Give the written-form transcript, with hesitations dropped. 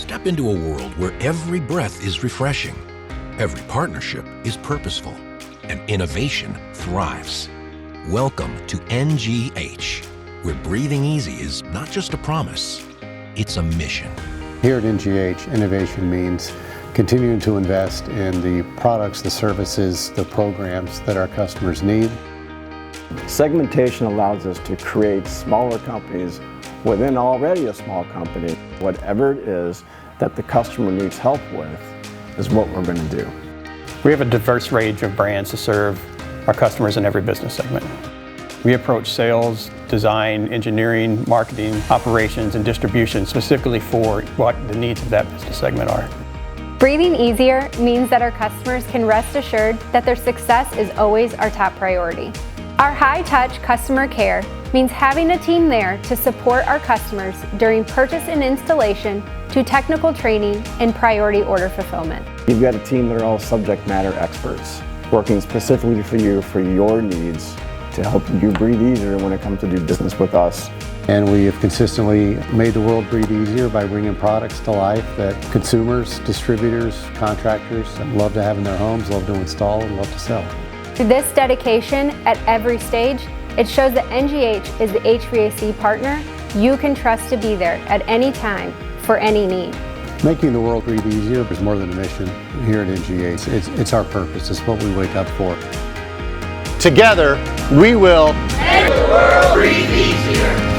Step into a world where every breath is refreshing, every partnership is purposeful, and innovation thrives. Welcome to NGH, where breathing easy is not just a promise, it's a mission. Here at NGH, innovation means continuing to invest in the products, the services, the programs that our customers need. Segmentation allows us to create smaller companies within already a small company. Whatever it is that the customer needs help with is what we're going to do. We have a diverse range of brands to serve our customers in every business segment. We approach sales, design, engineering, marketing, operations, and distribution specifically for what the needs of that business segment are. Breathing easier means that our customers can rest assured that their success is always our top priority. Our high-touch customer care means having a team there to support our customers during purchase and installation to technical training and priority order fulfillment. You've got a team that are all subject matter experts, working specifically for you, for your needs, to help you breathe easier when it comes to do business with us. And we have consistently made the world breathe easier by bringing products to life that consumers, distributors, contractors love to have in their homes, love to install, and love to sell. Through this dedication at every stage, it shows that NGH is the HVAC partner you can trust to be there at any time for any need. Making the world breathe easier is more than a mission here at NGH. It's our purpose. It's what we wake up for. Together, we will make the world breathe easier.